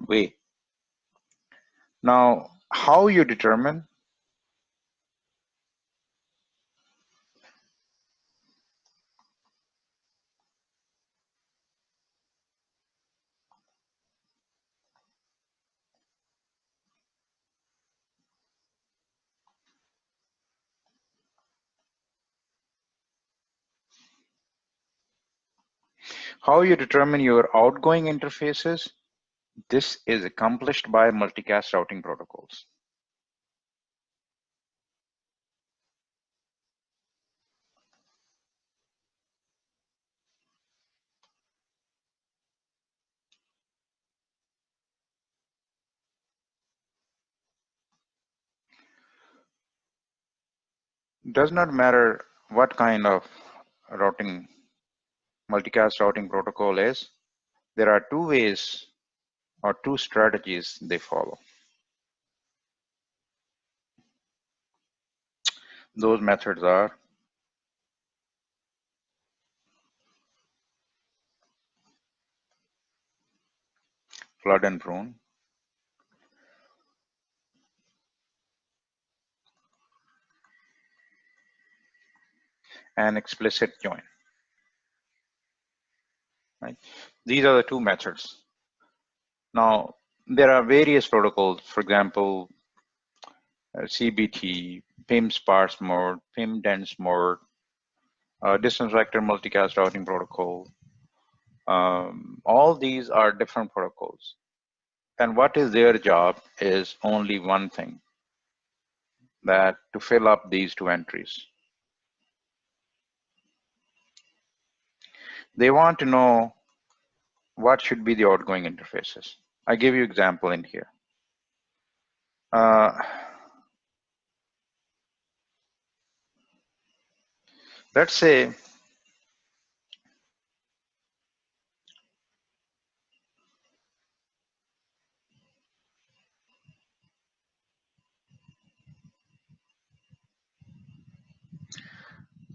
way. Now, how you determine? How you determine your outgoing interfaces? This is accomplished by multicast routing protocols. Does not matter what kind of routing, multicast routing protocol is. There are two ways or two strategies they follow. Those methods are flood and prune and explicit join. Right? These are the two methods. Now, there are various protocols, for example, CBT, PIM sparse mode, PIM dense mode, distance vector multicast routing protocol. All these are different protocols. And what is their job is only one thing, that to fill up these two entries. They want to know what should be the outgoing interfaces. I give you example in here. Let's say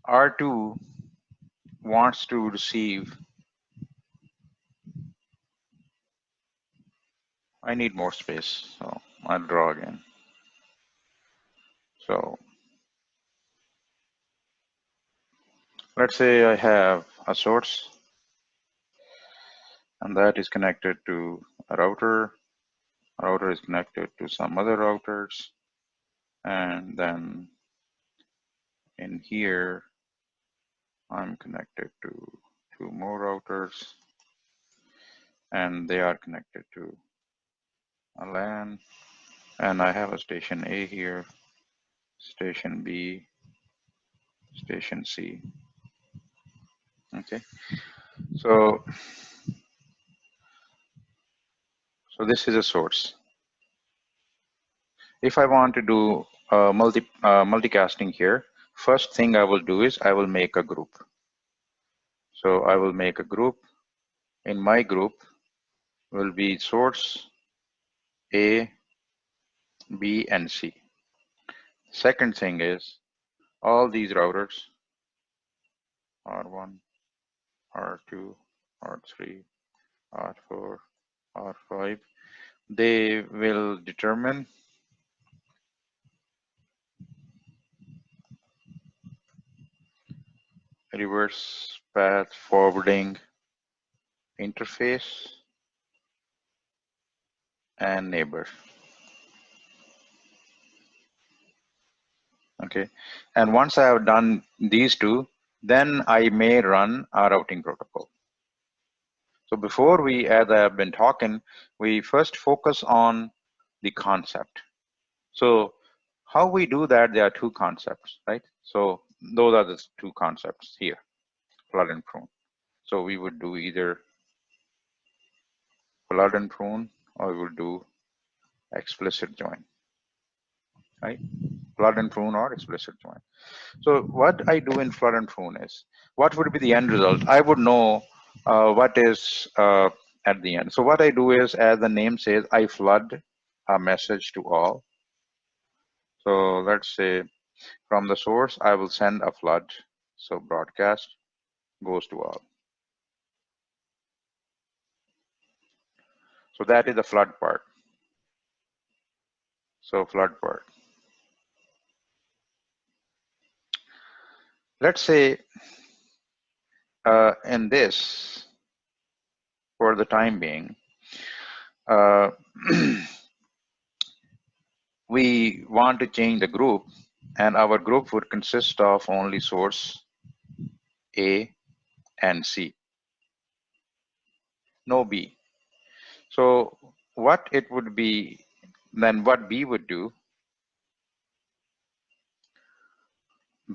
R2 wants to receive, I need more space, so I'll draw again. So let's say I have a source and that is connected to a router. A router is connected to some other routers. And then in here, I'm connected to two more routers and they are connected to a LAN. And I have a station A here, station B, station C. Okay, so this is a source. If I want to do multicasting here, first thing I will do is I will make a group. So I will make a group. In my group will be source A, B, and C. Second thing is all these routers, R1, R2, R3, R4, R5, they will determine reverse path forwarding interface and neighbor. Okay, and once I have done these two, then I may run a routing protocol. So before we, as I have been talking, we first focus on the concept. So how we do that, there are two concepts, right? So those are the two concepts here, flood and prune. So we would do either flood and prune or we would do explicit join, right? Flood and prune or explicit join. So what I do in flood and prune is, what would be the end result? I would know what is at the end. So what I do is, as the name says, I flood a message to all. So let's say from the source, I will send a flood. So broadcast goes to all. So that is the flood part. So flood part. Let's say in this, for the time being, uh, we want to change the group, and our group would consist of only source A and C, no B. So what it would be, then what B would do,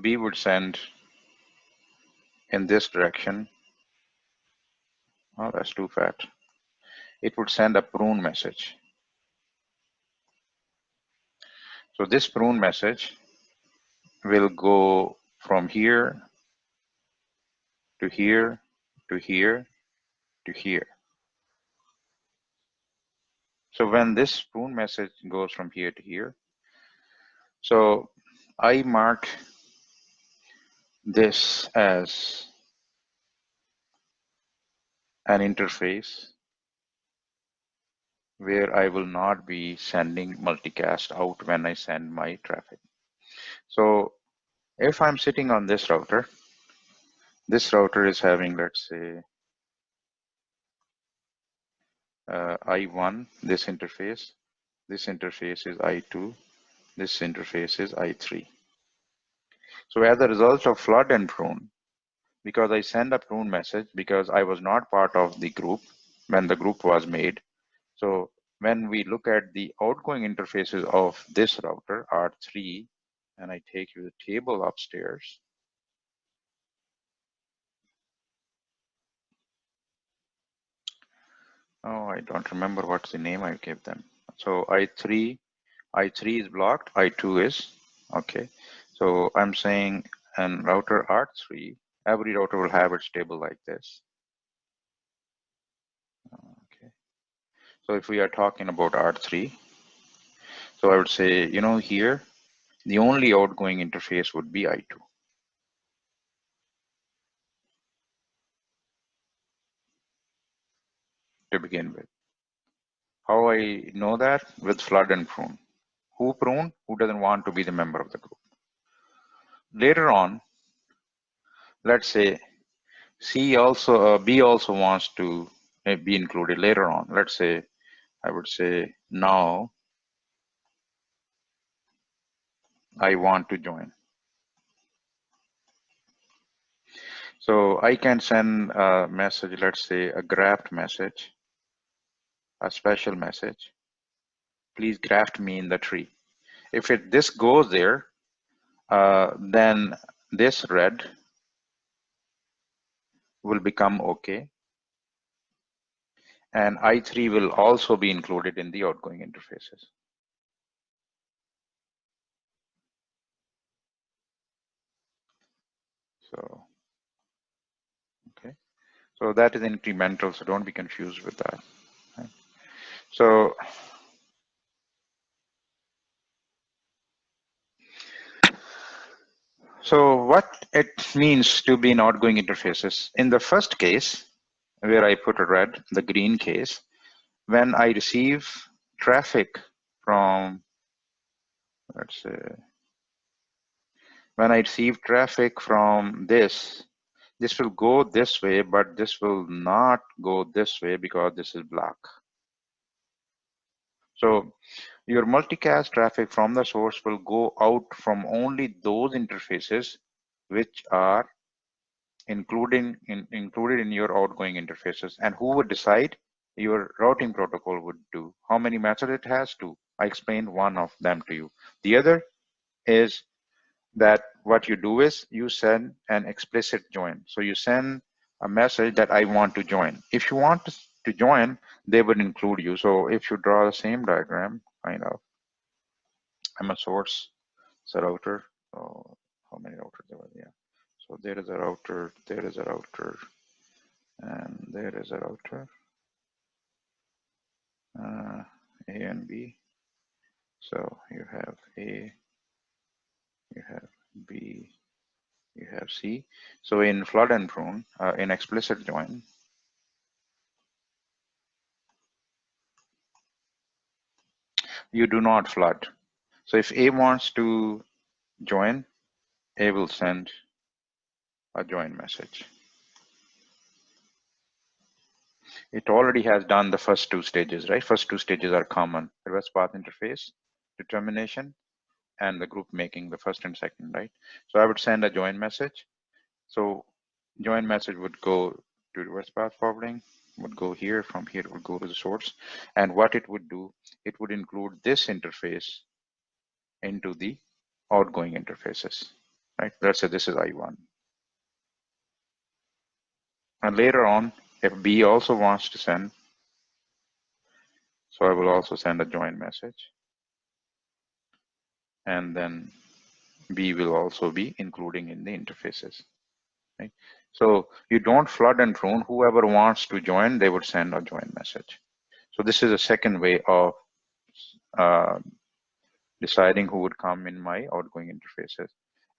B would send in this direction. Oh, that's too fat. It would send a prune message. So this prune message will go from here to here to here to here. So when this prune message goes from here to here, so I mark this as an interface where I will not be sending multicast out when I send my traffic. So if I'm sitting on this router is having, let's say, I1, this interface is I2, this interface is I3. So as a result of flood and prune, because I send a prune message because I was not part of the group when the group was made. So when we look at the outgoing interfaces of this router R3, and I take you to the table upstairs, oh, I don't remember what's the name I gave them. So I3 is blocked, I2 is, okay. So I'm saying an router R3, every router will have its table like this. Okay. So if we are talking about R3, so I would say, you know, here, the only outgoing interface would be I2. To begin with. How I know that? With flood and prune. Who prune? Who doesn't want to be the member of the group? Later on, let's say B also wants to be included later on. Let's say, I would say now I want to join. So I can send a message, let's say a graft message, a special message. Please graft me in the tree. If this goes there, then this red will become okay. And I3 will also be included in the outgoing interfaces. So, okay. So that is incremental, so don't be confused with that. Right? So what it means to be in outgoing interfaces. In the first case, where I put a red, the green case, when I receive traffic from, let's say, when I receive traffic from this will go this way, but this will not go this way because this is black. So your multicast traffic from the source will go out from only those interfaces which are included in your outgoing interfaces. And who would decide? Your routing protocol would do. How many methods it has? Two. I explained one of them to you. The other is that what you do is you send an explicit join. So you send a message that I want to join. If you want to join, they would include you. So if you draw the same diagram, kind of, I'm a source, it's a router. So how many routers there were? Yeah. So there is a router, there is a router, and there is a router, A and B. So you have A, you have B, you have C. So in flood and prune, in explicit join, you do not flood. So if A wants to join, A will send a join message. It already has done the first two stages, right? First two stages are common: reverse path interface determination and the group making, the first and second, right? So I would send a join message. So join message would go to reverse path forwarding, would go here, from here it would go to the source. And what it would do, it would include this interface into the outgoing interfaces, right? Let's say this is I1. And later on, if B also wants to send, so I will also send a join message. And then B will also be including in the interfaces, right? So you don't flood and drone. Whoever wants to join, they would send a join message. So this is a second way of deciding who would come in my outgoing interfaces.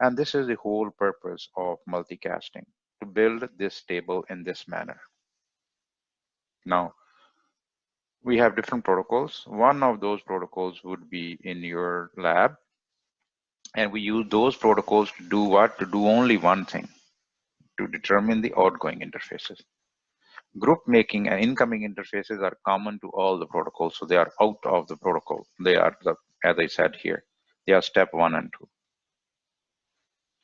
And this is the whole purpose of multicasting, to build this table in this manner. Now, we have different protocols. One of those protocols would be in your lab. And we use those protocols to do what? To do only one thing, to determine the outgoing interfaces. Group making and incoming interfaces are common to all the protocols. So they are out of the protocol. They are, as I said here, they are step 1 and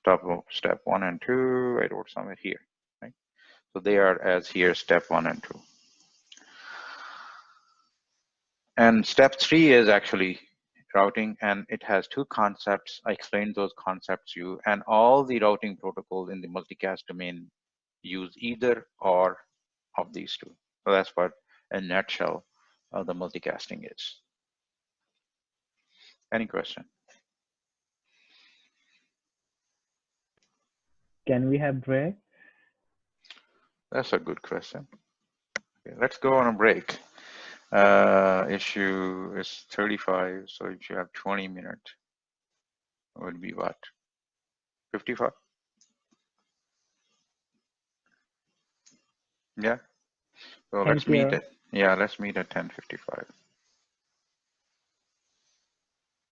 2. Step 1 and 2, I wrote somewhere here, right? So they are as here, step 1 and 2. And step 3 is actually routing, and it has two concepts. I explained those concepts to you, and all the routing protocols in the multicast domain use either or of these two. So that's what, in a nutshell, the multicasting is. Any question? Can we have break? That's a good question. Okay, let's go on a break. Issue is 35, so if you have 20 minutes, it would be what? 55? Yeah. So Thank let's meet you. at, yeah, let's meet at 10:55.